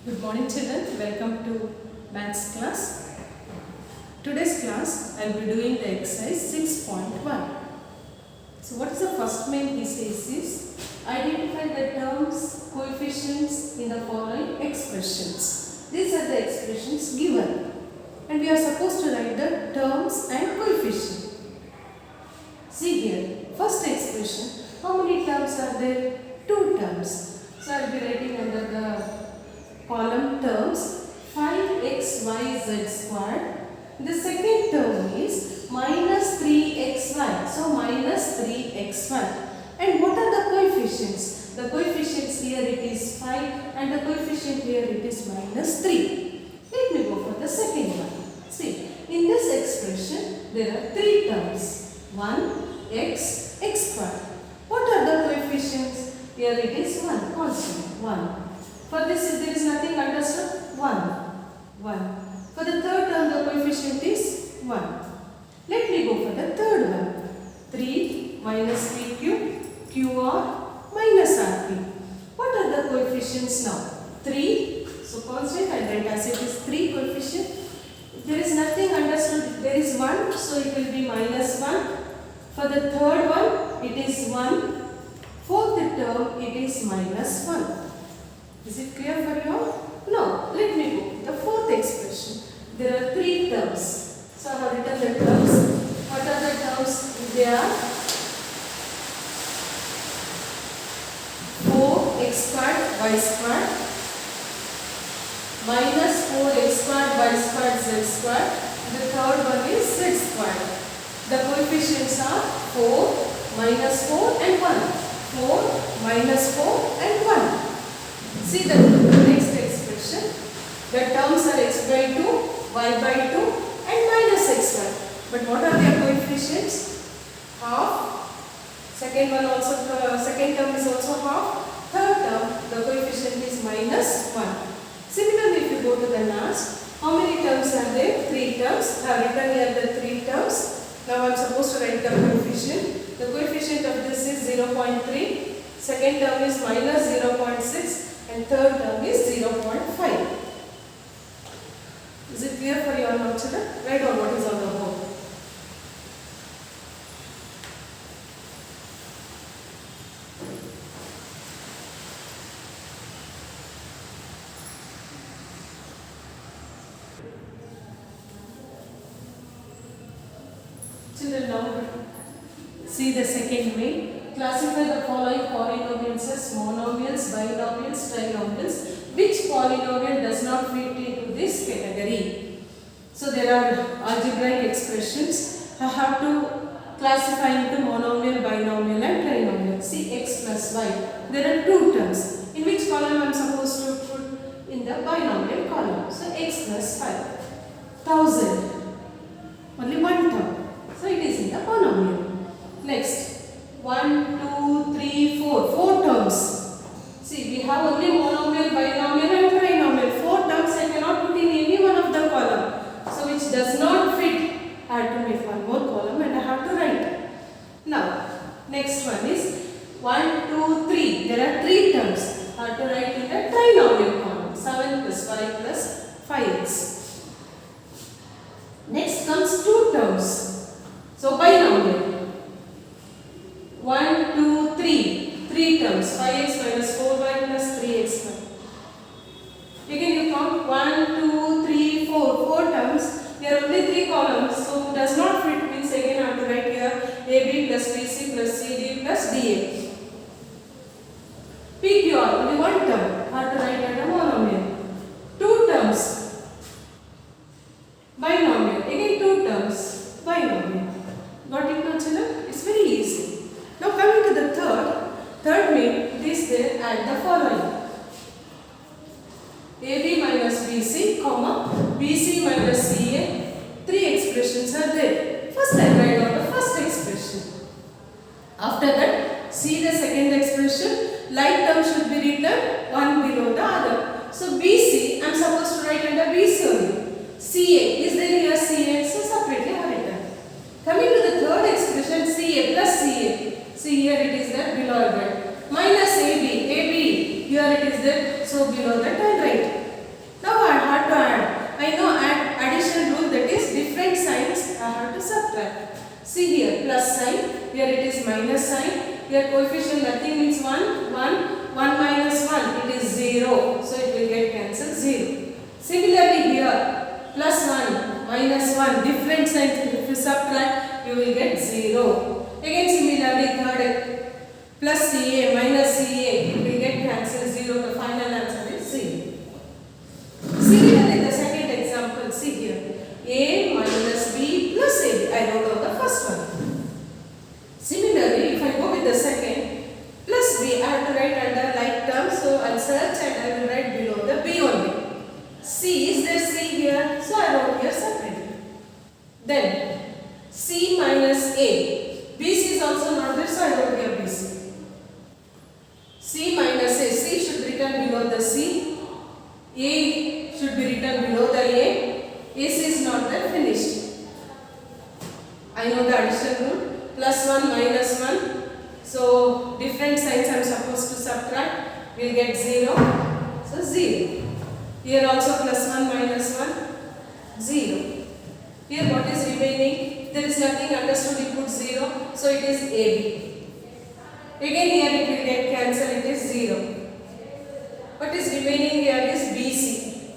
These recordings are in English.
Good morning children, welcome to maths class. Today's class I will be doing the exercise 6.1. So what is the first main he says is identify the terms, coefficients in the following expressions. These are the expressions given and we are supposed to write the terms and coefficient. See here, first expression, how many terms are there? 2 terms. So I will be writing under the column terms 5xyz squared. The second term is minus 3xy. So minus 3xy. And what are the coefficients? The coefficients here it is 5 and the coefficient here it is minus 3. Let me go for the second one. See, in this expression there are 3 terms. 1x, x squared. What are the coefficients? Here it is 1, constant, 1. For this, there is nothing understood. 1. For the third term, the coefficient is 1. Let me go for the third one. 3 minus pq, qr minus rp. What are the coefficients now? 3. So constant, I write as it is 3 coefficient. If there is nothing understood, there is 1. So it will be minus 1. For the third one, it is 1. Fourth term, it is minus 1. Is it clear for you all? No. Let me go. The fourth expression. There are 3 terms. So I have written the terms. What are the terms? They are 4x squared y squared minus 4x squared y squared z squared. The third one is z squared. The coefficients are 4, minus 4 and 1. 4, minus 4 and 1. See the next expression. The terms are x by 2, y by 2 and minus xy. But what are their coefficients? Half. Second term is also half. Third term, the coefficient is minus 1. Similarly, if you go to the last, how many terms are there? 3 terms. I have written here the 3 terms. Now I am supposed to write the coefficient. The coefficient of this is 0.3. Second term is minus 0.6. And third term is 0.5. Is it clear for you all now children? Write down what is on the board. Children, now see the second way. Classify the following polynomials as monomials, binomials, trinomials. Which polynomial does not fit into this category? So there are algebraic expressions. I have to classify into monomial, binomial and trinomial. See x plus y. There are 2 terms. In which column I am supposed to put? In the binomial column. So x plus 5. 1000. Only 1 term. So it is in the monomial. Next. 1, 2, 3, 4. 4 terms. See, we have only monomial, binomial and trinomial. 4 terms I cannot put in any one of the column. So which does not fit, I have to make one more column and I have to write. Now, next one is 1, 2, 3. There are 3 terms. I have to write in the trinomial column. 7 plus 5 plus 5x. Next comes 2 terms. So binomial. 1, 2, 3. 3 terms. 5x minus 4y plus 3x. Again you count 1, 2, 3, 4. 4 terms. There are only 3 columns. So does not fit means again I have to write here AB plus BC plus CD plus DA. PQR only 1 term. I have to write under monomial. 2 terms. Binomial. Again 2 terms. Binomial. Got it now children? It's very easy. Now coming to the third way, this there add the following. AB minus BC, comma, BC minus CA. 3 expressions are there. First I write down the first expression. After that, see the second expression. Like term should be written one below the other. So BC, I am supposed to write under BC only. CA, is there here CA? So separately I have written. Coming to the third expression, CA plus CA. See here it is there below that. Minus AB. AB. Here it is there. So below that I write. plus sign, here it is minus sign, here coefficient nothing means 1, 1 minus 1, it is 0, so it will get cancelled 0. Similarly here, plus 1, minus 1, different signs, if you subtract, you will get 0. Again similarly third, plus CA, minus CA, it will get cancelled 0, the final answer is 0. Similarly the second example, see here, A minus B plus AB, I wrote on the first one. Similarly, if I go with the second, plus B, I have to write under like terms, so I will search and I will write below the B only. C, is there C here? So I wrote here separately. Then C minus A, BC is also not there, so I wrote here BC. C minus A, C should be written below the C, A should be written below the A, AC is not there, finished. I know the addition rule. Plus 1 minus 1, so different signs I am supposed to subtract, we will get 0, so 0. Here also plus 1 minus 1, 0. Here what is remaining? If there is nothing understood, you put 0, so it is AB. Again here it will get cancelled, it is 0. What is remaining here is BC.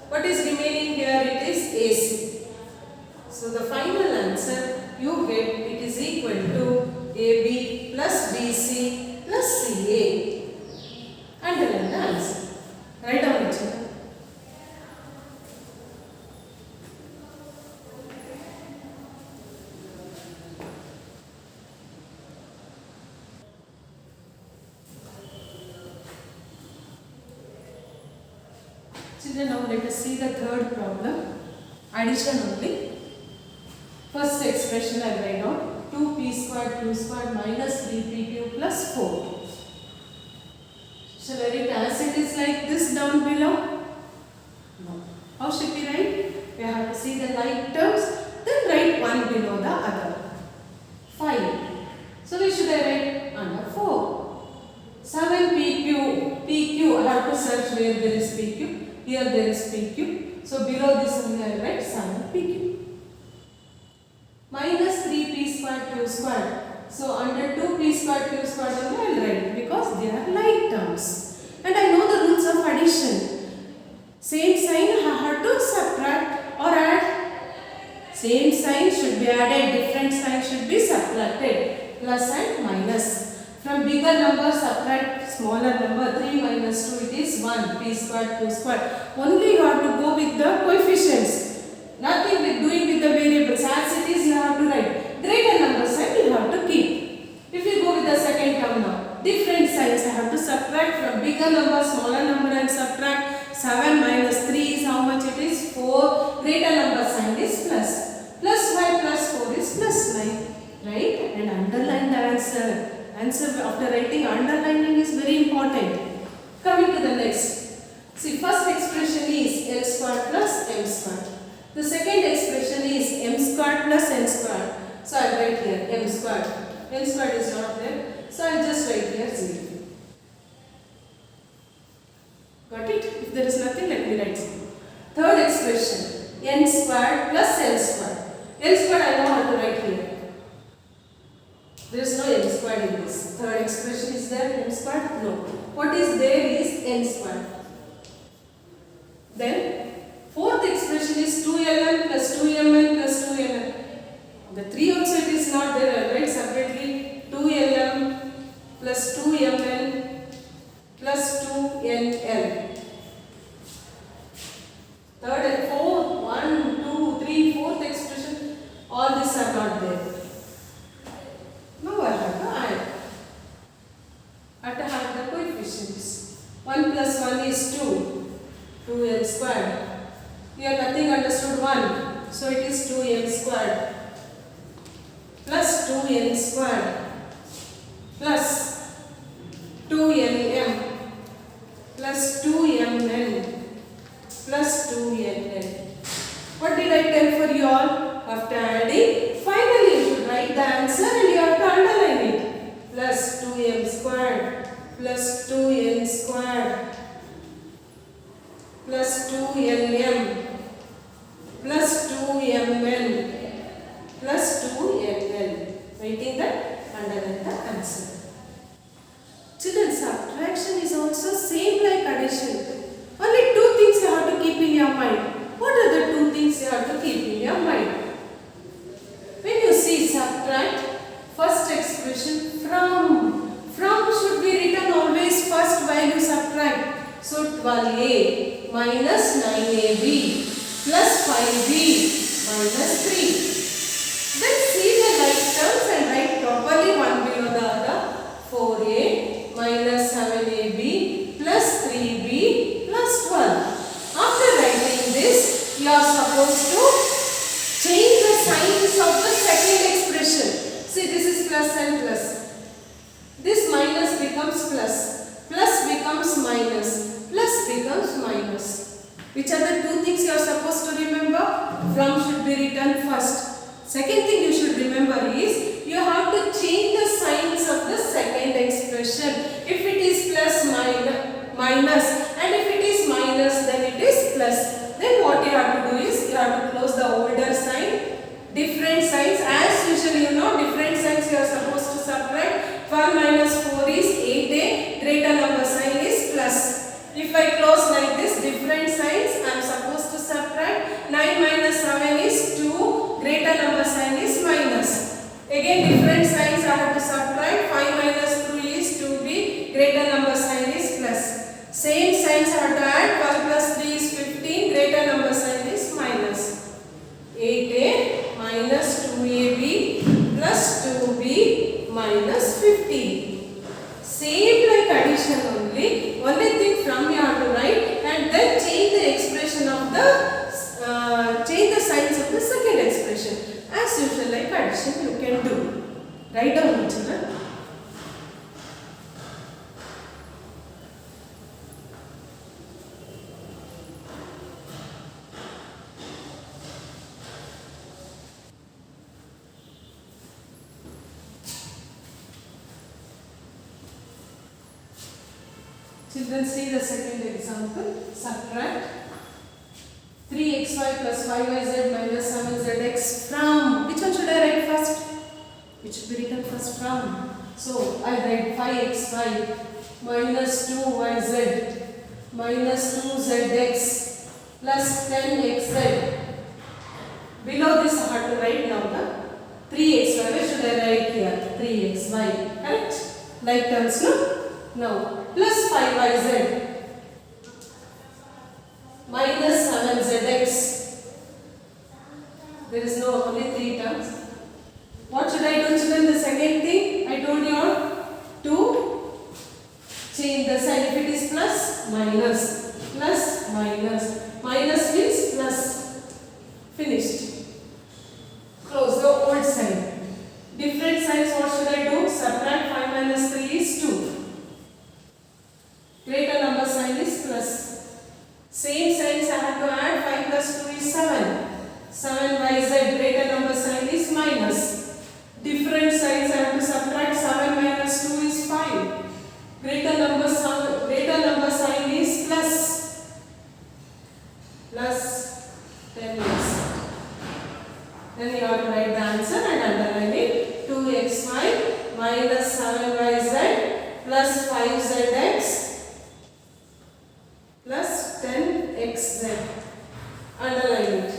What is remaining here, it is AC. So the final answer you get, it is equal to AB plus BC plus CA. Underline the answer. Write down it. Children, now let us see the third problem. Addition only. First expression I write down, 2p squared q squared minus 3pq plus 4. Shall I write as it is like this down below? No. How should we write? We have to see the like terms, then write one below the other. 5. So where should I write? Under 4. 7pq, pq, I have to search where there is pq. Here there is pq. So below this only I write 7pq. Minus 3p squared q squared. So under 2p squared q squared only I will write because they are like terms. And I know the rules of addition. Same sign I have to subtract or add. Same sign should be added, different sign should be subtracted. Plus and minus. From bigger number subtract smaller number. 3 minus 2 it is 1. P squared q squared. Only you have to go with the coefficients. Nothing with doing with the variables. As it is you have to write. Greater number sign you have to keep. If you go with the second term now, different signs I have to subtract from bigger number, smaller number and subtract. 7 minus 3 is how much it is? 4. Greater number sign is plus. Plus 5 plus 4 is plus 9. Right? And underline the answer. Answer after writing, underlining is very important. Coming to the next. See, first expression is L squared plus M squared. The second expression is M squared plus N squared. So I write here M squared. N squared is not there. So I just write here 0. Got it? If there is nothing, let me write 0. Third expression, N squared plus L squared. L squared I know how to write here. There is no M squared in this. Third expression is there, M squared? No. What is there is N squared. Then, fourth expression is 2ln plus 2mn plus 2ln. The 3 also it is not there. I will write separately 2ln plus 2mn plus 2nl. Third and fourth, 1, 2, 3, fourth expression, all these are not there. Now I have to add. I have to add the coefficients. 1 plus 1 is 2. 2n squared. Here nothing understood 1. So it is 2m squared. Plus 2n squared. Plus 2nm. Plus 2mn. Plus 2nn. What did I tell for you all? After adding, finally you should write the answer and you have to underline it. Plus 2m squared. Plus 2n squared. Plus 2nm. Plus 2mn. Plus 2n. value subtract? So 12a minus 9ab plus 5b minus 3. Then see the like terms and write properly one below the other. 4a minus 7ab plus 3b plus 12. After writing this, you are supposed to change the signs of the second expression. See, this is plus and plus. This minus becomes plus. Plus becomes minus. Plus becomes minus. Which are the two things you are supposed to remember? From should be written first. Second thing you should remember is you have to change the signs of the second expression. If it is plus minus and if it is minus then it is plus. Then what you have to do is you have to close the older sign. Different signs as usual you know different signs you are supposed to subtract. 12 minus 4 is 8a. Greater number sign is plus. If I close like this different signs I am supposed to subtract. 9 minus 7 is 2. Greater number sign is minus. Again different signs I have to subtract. 5 minus 3 is 2b. Greater number sign is plus. Same signs I have to add. 12 plus 3 is 15. Greater number sign is minus. 8a minus 2ab plus 2b minus 15. Same like addition only. Only thing from you have to write and then change the expression of the change the signs of the second expression. As usual like addition you can do. Write down children. Children, see the second example. Subtract 3xy plus 5yz minus 7zx from. Which one should I write first? Which should be written first from. So I write 5xy minus 2yz minus 2zx plus 10xz. Below this I have to write now the 3xy. Where should I write here? 3xy. Correct? Like terms no? Now plus 5yz minus 7zx. There is no only 3 terms. What should I do children? The second thing I told you to change the sign. If it is plus, minus. Plus, minus. Minus means plus. Finished. Close the old sign. Different signs what should I do? Subtract 5 minus 3 is 2. Greater number sign is plus. Same signs I have to add. 5 plus 2 is 7. 7yz. Greater number sign is minus. Different signs I have to subtract. 7 minus 2 is 5. Greater number sign is plus. Plus 10x. Then you have to write the answer and underline it. 2xy minus 7yz plus 5zx plus 10xz. Underline it.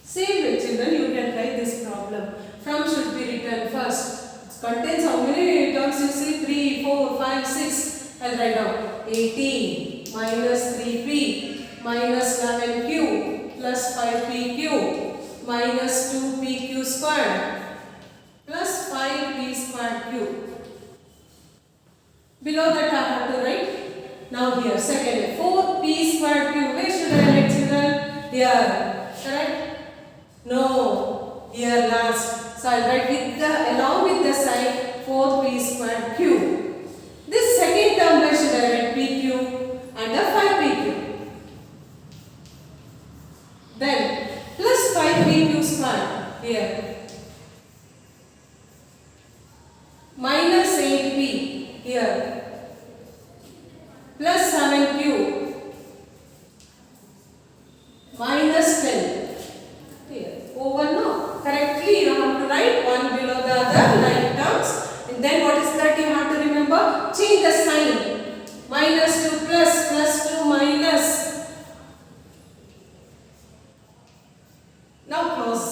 Same way children, you can try this problem. From should be written first. It contains how many terms you see? 3, 4, 5, 6. I'll write down. 18 minus 3p minus 11q plus 5pq minus 2pq squared plus 5p squared q. Below that I have to write. Now here second 4p squared q. Where should I write children? Here. Correct? No. Here last. So I will write with the along with the sign 4p squared q. This second term where should I write? pq under 5pq. Then plus 5pq squared here. Minus 8p here. Plus 7q. Minus 10 here. Over now. Correctly you have to write one below the other like terms. And then what is that you have to remember? Change the sign. Minus to plus, plus to minus. Now close.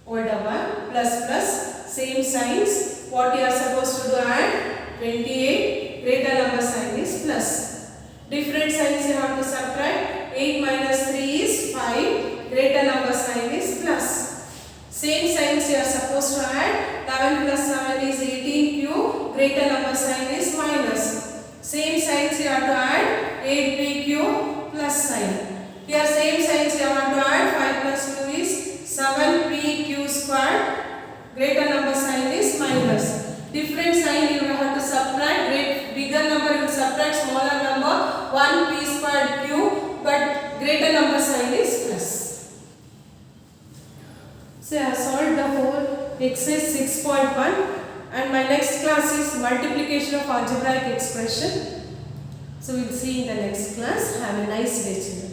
Older one plus signs. What you are supposed to do? Add 28. Greater number sign is plus. Different signs you have to subtract. 8 minus 3 is 5. Greater number sign is plus. Same signs you are supposed to add. 11 plus 7 is 18 cube. Greater number sign is minus. Same signs you have to add. 8p cube plus sign. Here same signs you have to add. 5 plus 2 is 7pq squared. Greater number sign is minus. Different sign you have to subtract. Bigger number you will subtract smaller number. 1p squared cube, but greater number sign is plus. So I have solved the whole exercise 6.1, and my next class is multiplication of algebraic expression. So we will see in the next class. Have a nice day, children.